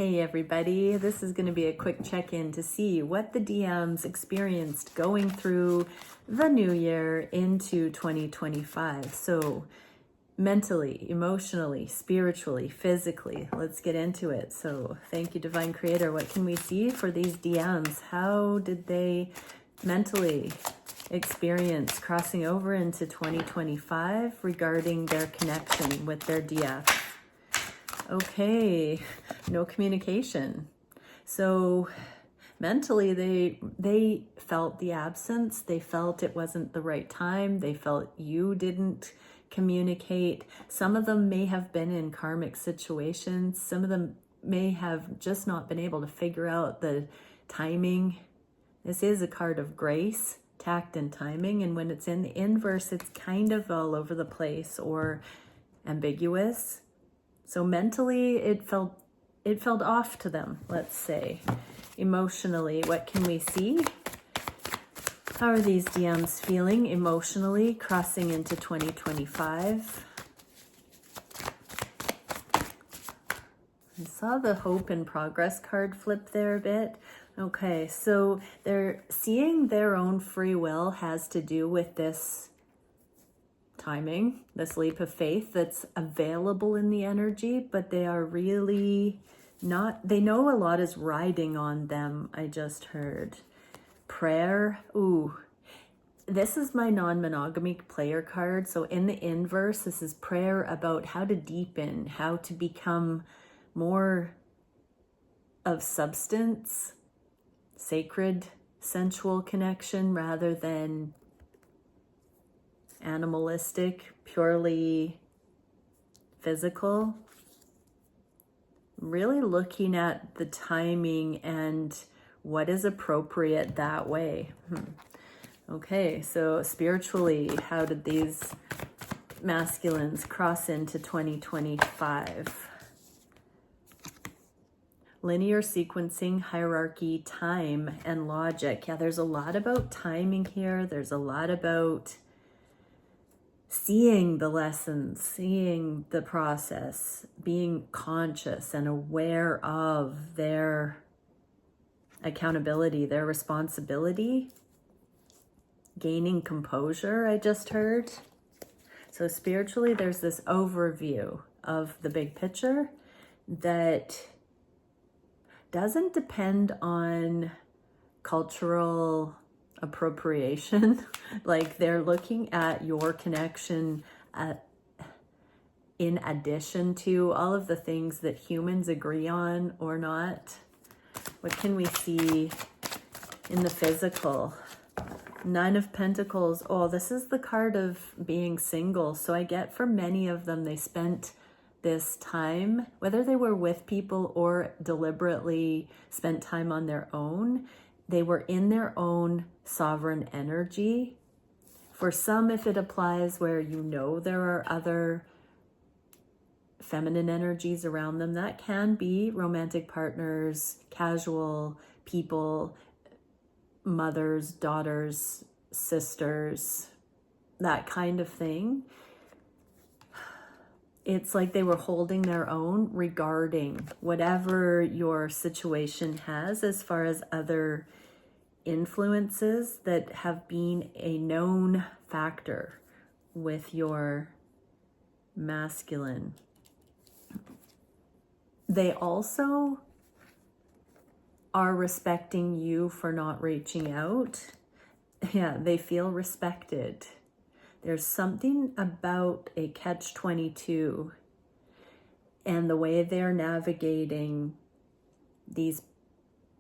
Hey everybody, this is going to be a quick check-in to see what the DMs experienced going through the new year into 2025. So mentally, emotionally, spiritually, physically, let's get into it. So thank you, Divine Creator. What can we see for these DMs? How did they mentally experience crossing over into 2025 regarding their connection with their DF? Okay, no communication. So mentally they felt the absence. They felt it wasn't the right time. They felt you didn't communicate. Some of them may have been in karmic situations. Some of them may have just not been able to figure out the timing. This is a card of grace, tact, and timing. And when it's in the inverse, it's kind of all over the place or ambiguous. So mentally, it felt off to them, let's say. Emotionally, what can we see? How are these DMs feeling emotionally crossing into 2025? I saw the hope and progress card flip there a bit. Okay, so they're seeing their own free will has to do with this timing, this leap of faith that's available in the energy, but they are really not, they know a lot is riding on them. I just heard prayer. Ooh, this is my non-monogamy player card. So in the inverse, this is prayer about how to deepen, how to become more of substance, sacred, sensual connection rather than animalistic, purely physical. Really looking at the timing and what is appropriate that way. Okay, so spiritually, how did these masculines cross into 2025? Linear sequencing, hierarchy, time, and logic. Yeah, there's a lot about timing here. There's a lot about seeing the lessons, seeing the process, being conscious and aware of their accountability, their responsibility, gaining composure, I just heard. So spiritually, there's this overview of the big picture that doesn't depend on cultural appropriation. Like they're looking at your connection in addition to all of the things that humans agree on or not. What can we see in the physical? Nine of Pentacles. Oh, this is the card of being single. So I get for many of them, they spent this time, whether they were with people or deliberately spent time on their own, they were in their own sovereign energy. For some, if it applies where you know there are other feminine energies around them, that can be romantic partners, casual people, mothers, daughters, sisters, that kind of thing. It's like they were holding their own regarding whatever your situation has as far as other influences that have been a known factor with your masculine. They also are respecting you for not reaching out. Yeah, they feel respected. There's something about a catch-22 and the way they're navigating these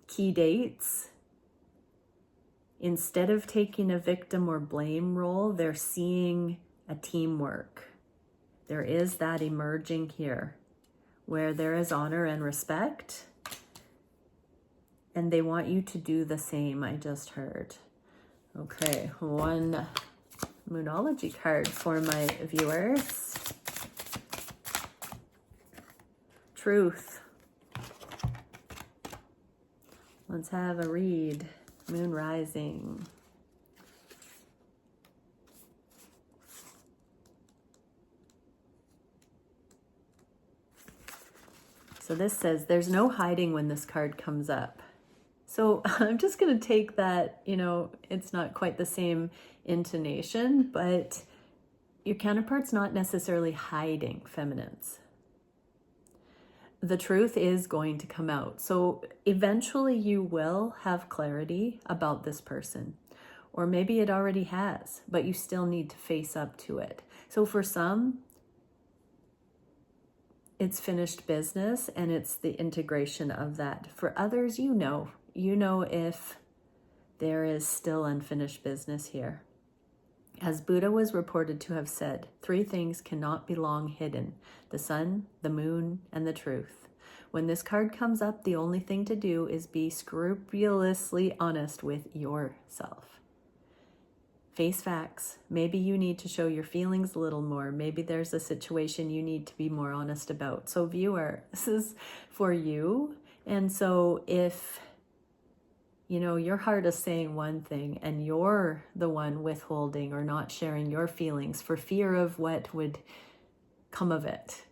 key dates. Instead of taking a victim or blame role, they're seeing a teamwork. There is that emerging here where there is honor and respect, and they want you to do the same, I just heard. Okay, one Moonology card for my viewers. Truth. Let's have a read. Moon rising. So this says, there's no hiding when this card comes up. So I'm just going to take that, you know, it's not quite the same intonation, but your counterpart's not necessarily hiding, feminines. The truth is going to come out. So eventually you will have clarity about this person, or maybe it already has, but you still need to face up to it. So for some, it's finished business and it's the integration of that. For others, you know if there is still unfinished business here. As Buddha was reported to have said, 3 things cannot be long hidden: the sun, the moon, and the truth. When this card comes up, the only thing to do is be scrupulously honest with yourself. Face facts. Maybe you need to show your feelings a little more. Maybe there's a situation you need to be more honest about. So viewer, this is for you. And so if, you know, your heart is saying one thing and you're the one withholding or not sharing your feelings for fear of what would come of it,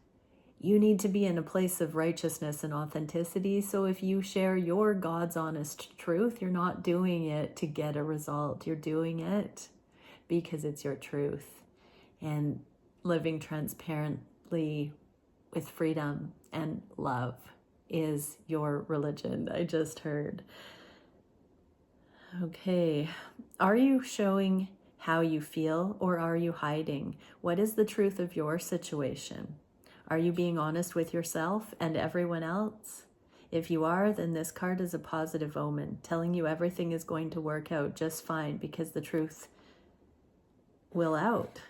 you need to be in a place of righteousness and authenticity. So if you share your God's honest truth, you're not doing it to get a result. You're doing it because it's your truth. And living transparently with freedom and love is your religion, I just heard. Okay, are you showing how you feel, or are you hiding? What is the truth of your situation? Are you being honest with yourself and everyone else? If you are, then this card is a positive omen, telling you everything is going to work out just fine because the truth will out.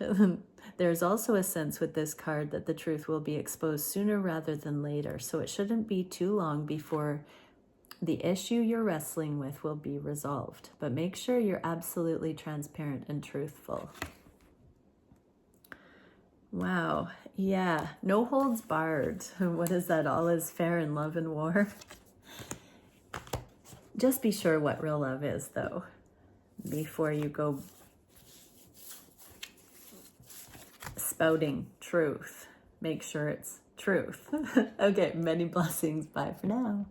There's also a sense with this card that the truth will be exposed sooner rather than later, so it shouldn't be too long before the issue you're wrestling with will be resolved. But make sure you're absolutely transparent and truthful. Wow. Yeah. No holds barred. What is that? All is fair in love and war. Just be sure what real love is, though, before you go spouting truth. Make sure it's truth. Okay. Many blessings. Bye for now.